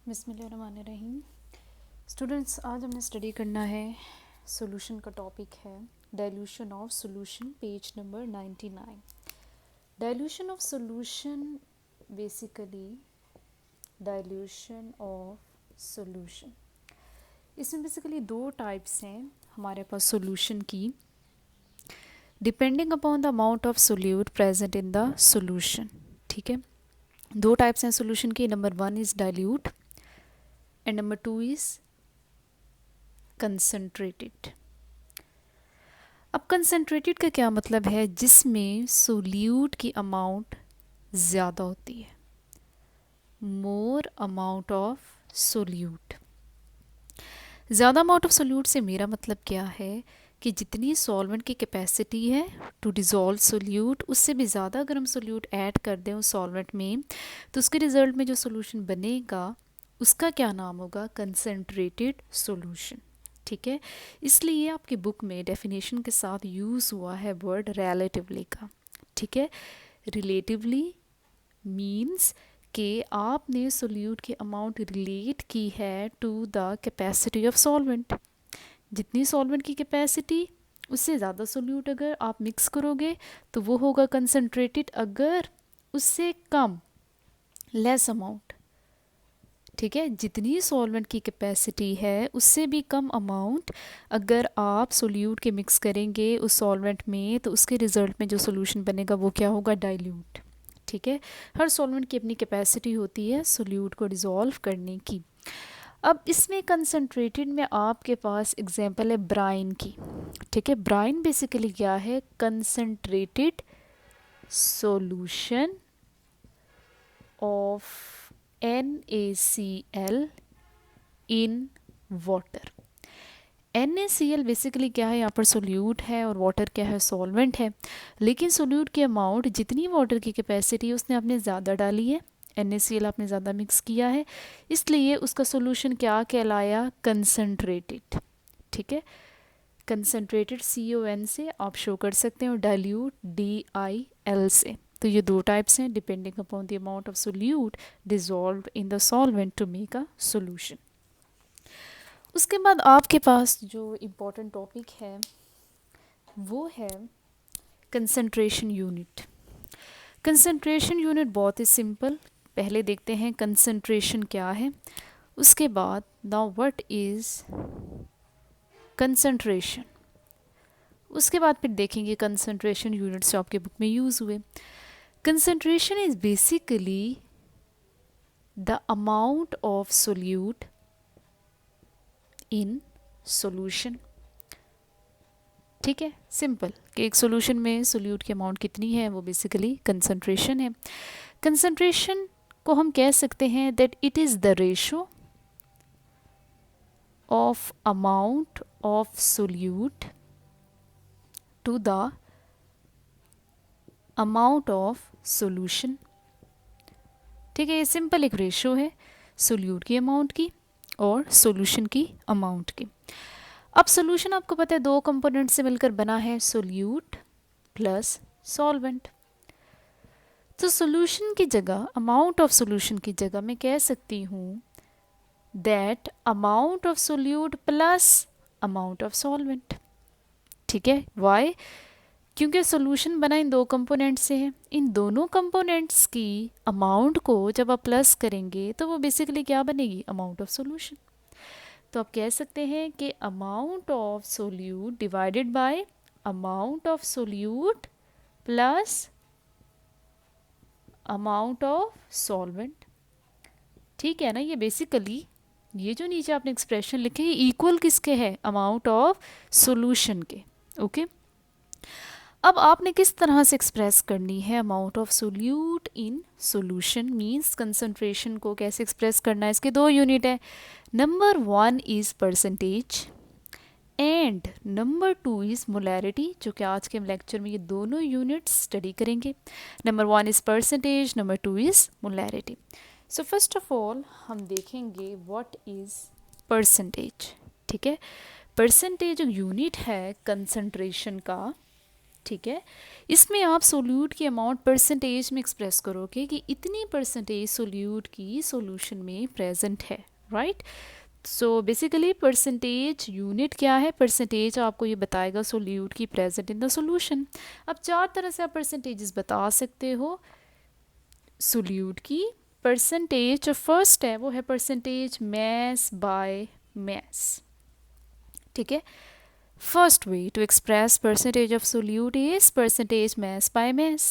बिस्मिल्लाहिर्रहमानिर्रहीम। स्टूडेंट्स, आज हमने स्टडी करना है सॉल्यूशन का टॉपिक है dilution of solution, page number 99। Dilution of solution basically dilution of solution, इसमें बेसिकली दो टाइप्स हैं हमारे पास सॉल्यूशन की, depending upon the amount of solute present in the solution. ठीक है, दो टाइप्स हैं सॉल्यूशन की। Number 1 is dilute and number 2 is concentrated. अब कंसनट्रेटेड का क्या मतलब है? जिसमें सोल्यूट की अमाउंट ज़्यादा होती है, मोर अमाउंट ऑफ सोल्यूट। ज़्यादा अमाउंट ऑफ सोल्यूट से मेरा मतलब क्या है कि जितनी सॉल्वेंट की कैपेसिटी है टू डिज़ोल्व सोल्यूट, उससे भी ज़्यादा अगर हम सोल्यूट ऐड कर दें उस सॉल्वेंट में, तो उसके रिज़ल्ट में जो सोल्यूशन बनेगा उसका क्या नाम होगा? Concentrated solution. ठीक है, इसलिए आपकी बुक में डेफिनेशन के साथ यूज़ हुआ है वर्ड रिलेटिवली का। ठीक है, रिलेटिवली मीन्स कि आपने सोल्यूट की अमाउंट रिलेट की है to the capacity of solvent. जितनी सॉल्वेंट की कैपेसिटी, उससे ज़्यादा सोल्यूट अगर आप मिक्स करोगे तो वो होगा कंसनट्रेटेड। अगर उससे कम, लेस अमाउंट, ठीक है, जितनी सॉल्वेंट की कैपेसिटी है उससे भी कम अमाउंट अगर आप सोल्यूट के मिक्स करेंगे उस सॉल्वेंट में, तो उसके रिज़ल्ट में जो सोल्यूशन बनेगा वो क्या होगा? डाइल्यूट। ठीक है, हर सॉल्वेंट की अपनी कैपेसिटी होती है सोल्यूट को डिज़ोल्व करने की। अब इसमें कंसनट्रेटेड में आपके पास एग्जांपल है ब्राइन की। ठीक है, ब्राइन बेसिकली क्या है? Concentrated solution of NaCl in water. NaCl basically क्या है? यहाँ पर सोल्यूट है और वाटर क्या है? सॉल्वेंट है। लेकिन सोल्यूट की अमाउंट जितनी वाटर की कैपेसिटी है उसने आपने ज़्यादा डाली है, NaCl आपने ज़्यादा मिक्स किया है, इसलिए उसका सोल्यूशन क्या कहलाया? कंसनट्रेटेड। ठीक है, कंसनट्रेटेड CON से आप शो कर सकते हैं और डाइल्यूट DIL से। तो ये दो टाइप्स हैं depending upon the amount of solute dissolve in the solvent to make a solution. उसके बाद आपके पास जो इम्पोर्टेंट टॉपिक है वो है कंसंट्रेशन यूनिट। कंसंट्रेशन यूनिट बहुत ही सिंपल, पहले देखते हैं कंसंट्रेशन क्या है, उसके बाद नाउ व्हाट इज़ कंसंट्रेशन, उसके बाद फिर देखेंगे कंसंट्रेशन यूनिट्स जो आपके बुक में यूज़ हुए। Concentration is basically the amount of solute in solution. ठीक है, सिंपल कि एक सॉल्यूशन में सोल्यूट की अमाउंट कितनी है वो बेसिकली कंसंट्रेशन है। कंसंट्रेशन को हम कह सकते हैं that it is the ratio of amount of solute to the amount of solution. ठीक है, ये सिंपल एक रेशो है सोल्यूट की अमाउंट की और सॉल्यूशन की अमाउंट की। अब सॉल्यूशन आपको पता है दो कंपोनेंट से मिलकर बना है, सोल्यूट प्लस सॉल्वेंट। तो सॉल्यूशन की जगह, अमाउंट ऑफ सॉल्यूशन की जगह मैं कह सकती हूँ that amount of solute plus amount of solvent. ठीक है, वाई? क्योंकि सॉल्यूशन बना इन दो कंपोनेंट से है, इन दोनों कंपोनेंट्स की अमाउंट को जब आप प्लस करेंगे तो वो बेसिकली क्या बनेगी? Amount of solution. तो आप कह सकते हैं कि amount of solute divided bye amount of solute plus amount of solvent. ठीक है ना, ये बेसिकली ये जो नीचे आपने एक्सप्रेशन लिखे ये इक्वल किसके है? अमाउंट ऑफ सॉल्यूशन के। ओके, अब आपने किस तरह से एक्सप्रेस करनी है amount of solute in solution, means concentration को कैसे एक्सप्रेस करना है? इसके दो यूनिट है, number 1 is percentage and number 2 is molarity, जो कि आज के लेक्चर में ये दोनों यूनिट्स स्टडी करेंगे। Number 1 is percentage, number 2 is molarity. So first of all हम देखेंगे व्हाट इज़ परसेंटेज। ठीक है, परसेंटेज यूनिट है कंसंट्रेशन का, ठीक है। इसमें आप सोल्यूट की अमाउंट परसेंटेज में एक्सप्रेस करोगे कि इतनी परसेंटेज सोल्यूट की सॉल्यूशन में प्रेजेंट है, right. So basically percentage unit क्या है, परसेंटेज आपको ये बताएगा सोल्यूट की प्रेजेंट इन द सॉल्यूशन। अब चार तरह से आप परसेंटेजेस बता सकते हो सोल्यूट की। परसेंटेज जो फर्स्ट है वो है परसेंटेज मैस बाय मैस, ठीक है। First way to express percentage of solute is percentage mass by mass.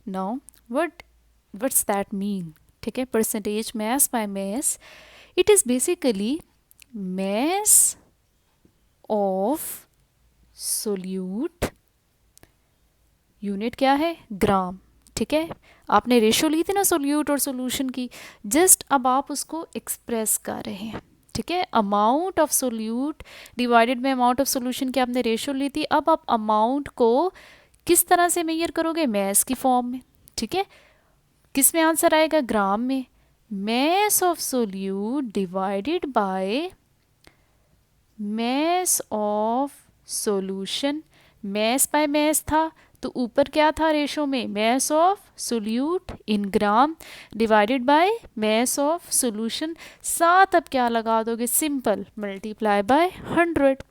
Now, what's that mean? ठीक है, percentage mass by mass. It is basically mass of solute. Unit क्या है, ग्राम, ठीक है। आपने ratio ली थी ना सोल्यूट और सॉल्यूशन की, जस्ट अब आप उसको एक्सप्रेस कर रहे हैं, ठीक है। Amount of solute divided bye amount of solution की आपने रेशो ली थी, अब आप अमाउंट को किस तरह से मेजर करोगे, मैस की फॉर्म में, ठीक है। किस में आंसर आएगा, ग्राम में। Mess of solute divided by mass of solution. Mess by mess था तो ऊपर क्या था रेशो में, mess of solute in gram divided by mass of solution. साथ अब क्या लगा दोगे, simple multiply by 100।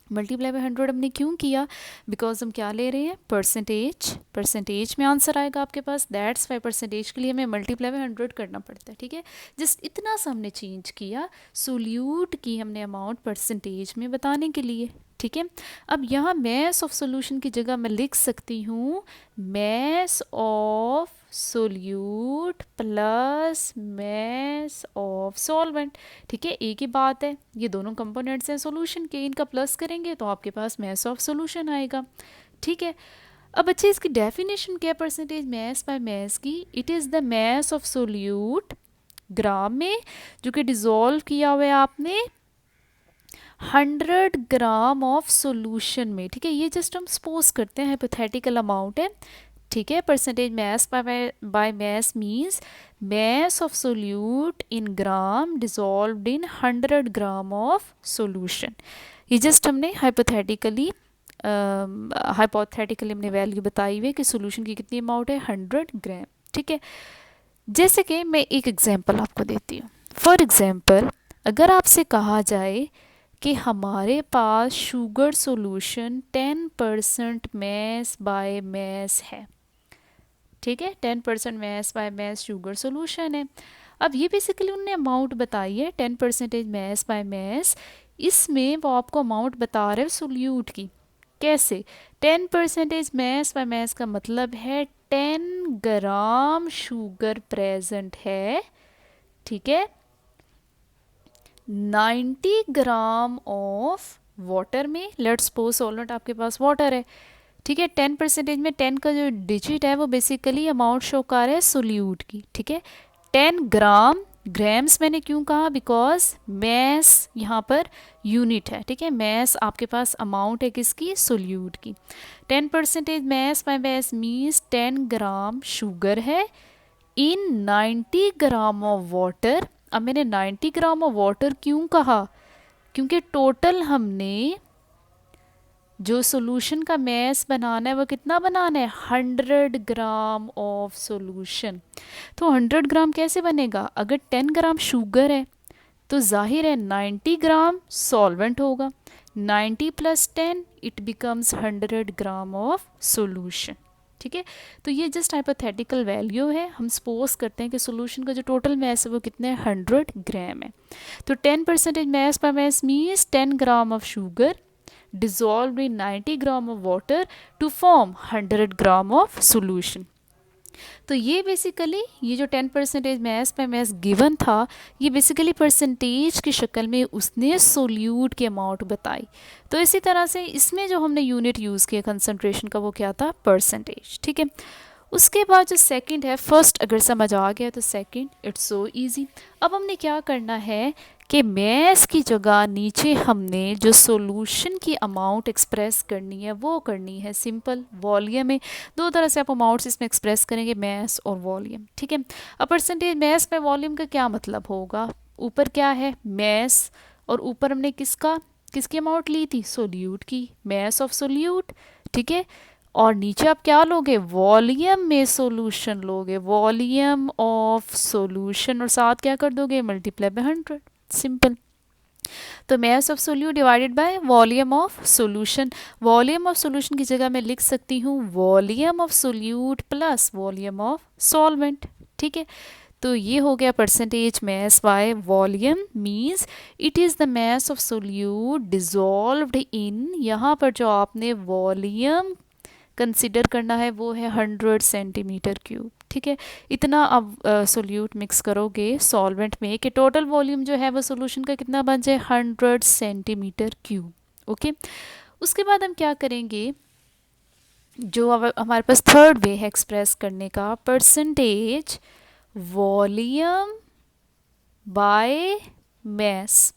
Multiply by 100 हमने क्यों किया, बिकॉज हम क्या ले रहे हैं, परसेंटेज। परसेंटेज में आंसर आएगा आपके पास, दैट्स वाई परसेंटेज के लिए हमें मल्टीप्लाई बाय 100 करना पड़ता है, ठीक है। जस्ट इतना सा हमने चेंज किया, सोल्यूट की हमने अमाउंट परसेंटेज में बताने के लिए, ठीक है। अब यहाँ मैस ऑफ सॉल्यूशन की जगह मैं लिख सकती हूँ mess of solute plus mass of solvent, ठीक है। एक ही बात है, ये दोनों कंपोनेंट्स हैं सॉल्यूशन के, इनका प्लस करेंगे तो आपके पास मैस ऑफ सॉल्यूशन आएगा, ठीक है। अब अच्छे इसकी डेफिनेशन क्या है परसेंटेज मैस बाय मैस की, it is the mass of solute gram में जो कि डिज़ोल्व किया हुआ है आपने 100 ग्राम ऑफ सॉल्यूशन में, ठीक है। ये जस्ट हम सपोज करते हैं, हाइपोथेटिकल अमाउंट है, ठीक है। Percentage mass by mess means mess of solute in gram dissolved in 100 gram of solution. ये जस्ट हमने हाइपोथेटिकली हमने वैल्यू बताई हुई है कि सॉल्यूशन की कितनी अमाउंट है, 100 ग्राम, ठीक है। जैसे कि मैं एक एग्जांपल आपको देती हूँ। फॉर एग्जांपल अगर आपसे कहा जाए कि हमारे पास sugar solution 10% mass by mass है, ठीक है। 10% mass by mass sugar solution है। अब ये बेसिकली उन्होंने अमाउंट बताई है 10% मैस बाय मैस, इसमें वो आपको अमाउंट बता रहे हैं सोल्यूट की। कैसे, 10% मैस बाय मैस का मतलब है 10 ग्राम शुगर प्रेजेंट है, ठीक है। 90 ग्राम ऑफ वाटर में, लेट्स सपोज सॉल्वेंट आपके पास वाटर है, ठीक है। 10% में 10 का जो डिजिट है वो बेसिकली अमाउंट शो कर रहा है सोल्यूट की, ठीक है। 10 ग्राम, ग्राम्स मैंने क्यों कहा, बिकॉज मैस यहाँ पर यूनिट है, ठीक है। मैस आपके पास अमाउंट है किसकी, सोल्यूट की। 10% mass by mess means 10 gram sugar है इन 90 ग्राम ऑफ वाटर। अब मैंने 90 ग्राम ऑफ वाटर क्यों कहा, क्योंकि टोटल हमने जो सॉल्यूशन का मैस बनाना है वो कितना बनाना है, 100 ग्राम ऑफ सॉल्यूशन। तो 100 ग्राम कैसे बनेगा, अगर 10 ग्राम शुगर है तो जाहिर है 90 ग्राम सॉल्वेंट होगा, 90 plus 10 it becomes 100 gram of solution, ठीक है। तो ये जस्ट हाइपोथेटिकल वैल्यू है, हम सपोज करते हैं कि सॉल्यूशन का जो टोटल मैस है वो कितने 100 ग्राम है। तो 10% mass per mass means 10 gram of sugar dissolved in 90 gram of water to form 100 gram of solution। तो ये बेसिकली ये जो 10% मैस पे मैस गिवन था, ये बेसिकली परसेंटेज की शक्ल में उसने सोल्यूट की अमाउंट बताई। तो इसी तरह से इसमें जो हमने यूनिट यूज़ किया कंसंट्रेशन का वो क्या था, परसेंटेज, ठीक है। उसके बाद जो सेकंड है, फर्स्ट अगर समझ आ गया तो सेकंड इट्स सो इजी। अब हमने क्या करना है कि मैस की जगह नीचे हमने जो सॉल्यूशन की अमाउंट एक्सप्रेस करनी है वो करनी है सिंपल वॉल्यूम में। दो तरह से आप अमाउंट्स इसमें एक्सप्रेस करेंगे, मैस और वॉल्यूम, ठीक है। अब परसेंटेज मैस में वॉल्यूम का क्या मतलब होगा, ऊपर क्या है मैस और ऊपर हमने किसकी अमाउंट ली थी, सोल्यूट की, मैस ऑफ सोल्यूट, ठीक है। और नीचे आप क्या लोगे, वॉल्यूम में सॉल्यूशन लोगे, वॉल्यूम ऑफ सॉल्यूशन, और साथ क्या कर दोगे, मल्टीप्लाई बाय 100, सिंपल। तो mass of solute divided by volume of solution, volume of solution की जगह मैं लिख सकती हूँ volume of solute plus volume of solvent, ठीक है। तो ये हो गया percentage mass by volume, means it is the mass of solute dissolved in, यहाँ पर जो आपने वॉल्यूम कंसिडर करना है वो है 100 सेंटीमीटर क्यूब, ठीक है। इतना अब सोल्यूट मिक्स करोगे सॉल्वेंट में कि टोटल वॉल्यूम जो है वो सोल्यूशन का कितना बन जाए, 100 सेंटीमीटर क्यूब, ओके। उसके बाद हम क्या करेंगे, जो अब हमारे पास थर्ड वे है एक्सप्रेस करने का, परसेंटेज वॉल्यूम बाय मैस।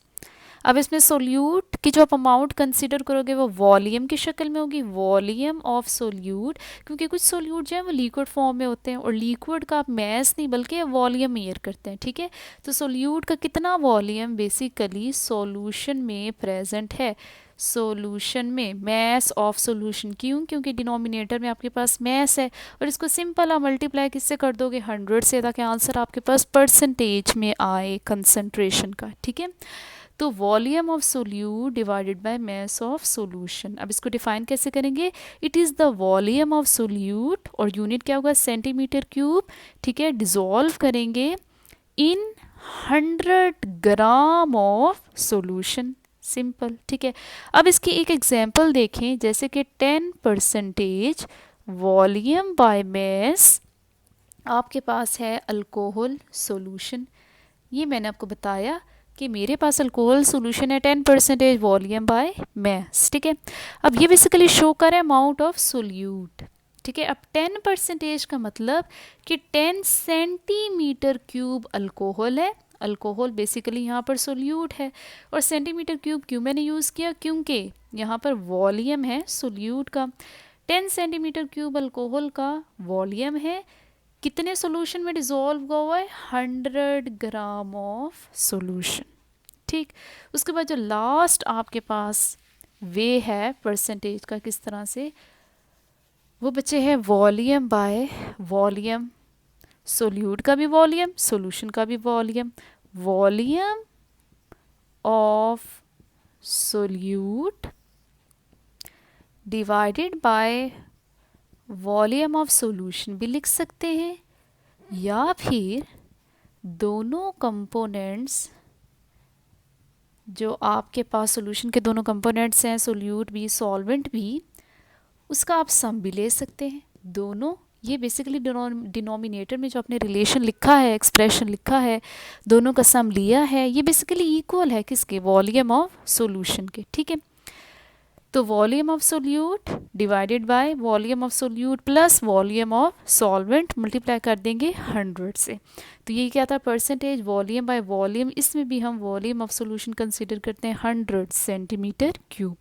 अब इसमें सोल्यूट की जो आप अमाउंट कंसीडर करोगे वो वॉल्यूम की शक्ल में होगी, वॉल्यूम ऑफ सोल्यूट, क्योंकि कुछ सोल्यूट जो है वो लिक्विड फॉर्म में होते हैं और लिक्विड का आप मैस नहीं बल्कि वॉल्यूम मेजर करते हैं, ठीक है। तो सोल्यूट का कितना वॉल्यूम बेसिकली सॉल्यूशन में प्रेजेंट है, सॉल्यूशन में मैस ऑफ सॉल्यूशन, क्यों, क्योंकि डिनोमिनेटर में आपके पास मैस है और इसको सिंपल आप मल्टीप्लाई किससे कर दोगे, 100 से, ताकि आंसर आपके पास परसेंटेज में आए कंसंट्रेशन का, ठीक है। तो volume of solute divided by mass of solution, अब इसको डिफाइन कैसे करेंगे, it is the volume of solute, और यूनिट क्या होगा, सेंटीमीटर क्यूब, ठीक है, डिसॉल्व करेंगे इन 100 ग्राम ऑफ सॉल्यूशन, सिंपल, ठीक है। अब इसकी एक एग्जांपल देखें, जैसे कि 10% वॉल्यूम बाय मास, आपके पास है अल्कोहल सॉल्यूशन, ये मैंने आपको बताया कि मेरे पास अल्कोहल सॉल्यूशन है 10% वॉल्यूम बाय मास, ठीक है। अब ये बेसिकली शो कर है अमाउंट ऑफ सोल्यूट, ठीक है। अब 10% का मतलब कि 10 सेंटीमीटर क्यूब अल्कोहल है, अल्कोहल बेसिकली यहाँ पर सोल्यूट है, और सेंटीमीटर क्यूब क्यों मैंने यूज़ किया, क्योंकि यहाँ पर वॉल्यूम है सोल्यूट का, 10 सेंटीमीटर क्यूब अल्कोहल का वॉल्यूम है, कितने सॉल्यूशन में डिसॉल्व हुआ है, 100 ग्राम ऑफ सॉल्यूशन, ठीक। उसके बाद जो लास्ट आपके पास वे है परसेंटेज का किस तरह से, वो बचे हैं वॉल्यूम बाय वॉल्यूम, सोल्यूट का भी वॉल्यूम, सॉल्यूशन का भी volume, volume of solute divided by volume of solution भी लिख सकते हैं, या फिर दोनों कंपोनेंट्स, जो आपके पास सॉल्यूशन के दोनों कंपोनेंट्स हैं, सोल्यूट भी सॉल्वेंट भी, उसका आप सम भी ले सकते हैं दोनों। ये बेसिकली डिनोमिनेटर में जो आपने रिलेशन लिखा है, एक्सप्रेशन लिखा है, दोनों का सम लिया है, ये बेसिकली इक्वल है किसके, वॉल्यूम ऑफ सॉल्यूशन के, ठीक है। तो volume of solute divided by volume of solute plus volume of solvent, multiply कर देंगे 100 से। तो ये क्या था, परसेंटेज वॉल्यूम बाय वॉल्यूम, इसमें भी हम वॉल्यूम ऑफ सोल्यूशन कंसीडर करते हैं 100 सेंटीमीटर क्यूब।